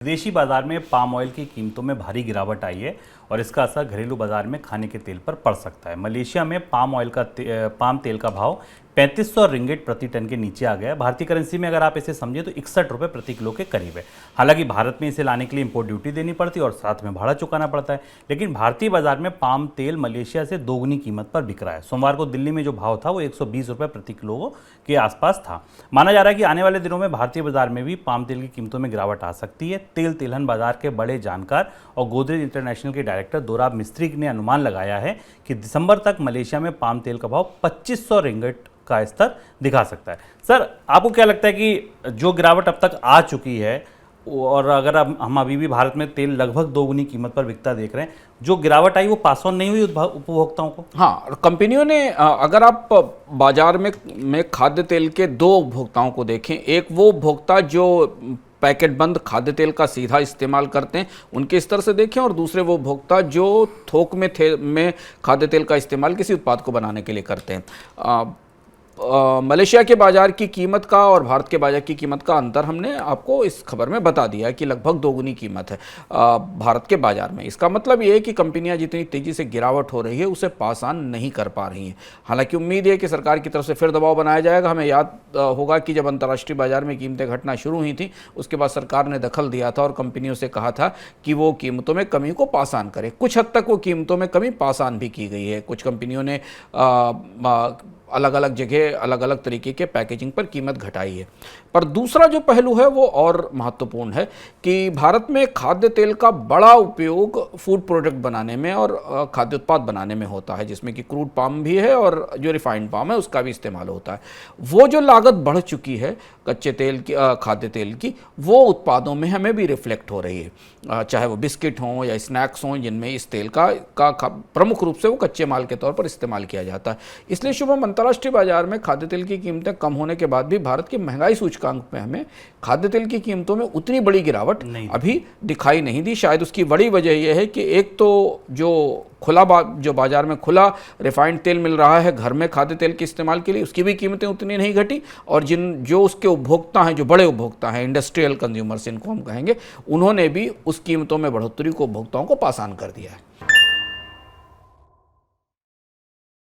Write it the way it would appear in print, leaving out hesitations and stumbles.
विदेशी बाजार में पाम ऑयल की कीमतों में भारी गिरावट आई है और इसका असर घरेलू बाजार में खाने के तेल पर पड़ सकता है। मलेशिया में पाम तेल का भाव 3500 रिंगिट प्रति टन के नीचे आ गया है। भारतीय करेंसी में अगर आप इसे समझें तो 61 रुपये प्रति किलो के करीब है। हालांकि भारत में इसे लाने के लिए इंपोर्ट ड्यूटी देनी पड़ती है और साथ में भाड़ा चुकाना पड़ता है, लेकिन भारतीय बाजार में पाम तेल मलेशिया से दोगुनी कीमत पर बिक रहा है। सोमवार को दिल्ली में जो भाव था वो 120 रुपये प्रति किलो के आसपास था। माना जा रहा है कि आने वाले दिनों में भारतीय बाजार में भी पाम तेल की कीमतों में गिरावट आ सकती है। तेल तिलहन बाजार के बड़े जानकार और गोदरेज इंटरनेशनल के डायरेक्टर दोराब मिस्त्री ने अनुमान लगाया है कि दिसंबर तक मलेशिया में पाम तेल का भाव 2500 रिंगिट का स्तर दिखा सकता है। सर, आपको क्या लगता है कि जो गिरावट अब तक आ चुकी है और अगर हम अभी भी भारत में तेल लगभग दोगुनी कीमत पर बिकता देख रहे हैं, जो गिरावट आई वो पास ऑन नहीं हुई उपभोक्ताओं को? हाँ, कंपनियों ने, अगर आप बाजार में खाद्य तेल के दो उपभोक्ताओं को देखें, एक वो उपभोक्ता जो पैकेट बंद खाद्य तेल का सीधा इस्तेमाल करते हैं उनके स्तर से देखें, और दूसरे वो उपभोक्ता जो थोक में खाद्य तेल का इस्तेमाल किसी उत्पाद को बनाने के लिए करते हैं। मलेशिया के बाजार की कीमत का और भारत के बाजार की कीमत का अंतर हमने आपको इस खबर में बता दिया है कि लगभग दोगुनी कीमत है भारत के बाजार में। इसका मतलब ये है कि कंपनियां जितनी तेजी से गिरावट हो रही है उसे पास ऑन नहीं कर पा रही हैं। हालांकि उम्मीद है कि सरकार की तरफ से फिर दबाव बनाया जाएगा। हमें याद होगा कि जब अंतर्राष्ट्रीय बाजार में कीमतें घटना शुरू हुई थी उसके बाद सरकार ने दखल दिया था और कंपनियों से कहा था कि वो कीमतों में कमी को पास ऑन करें। कुछ हद तक वो कीमतों में कमी पास ऑन भी की गई है। कुछ कंपनियों ने अलग अलग जगह अलग अलग तरीके के पैकेजिंग पर कीमत घटाई है। पर दूसरा जो पहलू है वो और महत्वपूर्ण है कि भारत में खाद्य तेल का बड़ा उपयोग फूड प्रोडक्ट बनाने में और खाद्य उत्पाद बनाने में होता है, जिसमें कि क्रूड पाम भी है और जो रिफाइंड पाम है उसका भी इस्तेमाल होता है। वो जो लागत बढ़ चुकी है कच्चे तेल की, खाद्य तेल की, वो उत्पादों में हमें भी रिफ्लेक्ट हो रही है, चाहे वो बिस्किट हों या स्नैक्स हों जिनमें इस तेल का प्रमुख रूप से वो कच्चे माल के तौर पर इस्तेमाल किया जाता है। इसलिए शुभम, अंतर्राष्ट्रीय बाजार में खाद्य तेल की कीमतें कम होने के बाद भी भारत की महंगाई सूचकांक में हमें खाद्य तेल की कीमतों में उतनी बड़ी गिरावट अभी दिखाई नहीं दी। शायद उसकी बड़ी वजह यह है कि एक तो जो जो बाजार में खुला रिफाइंड तेल मिल रहा है घर में खाद्य तेल के इस्तेमाल के लिए, उसकी भी कीमतें उतनी नहीं घटी, और जो उसके उपभोक्ता हैं, जो बड़े उपभोक्ता हैं, इंडस्ट्रियल कंज्यूमर्स इनको हम कहेंगे, उन्होंने भी उस कीमतों में बढ़ोतरी को उपभोक्ताओं को पास ऑन कर दिया है।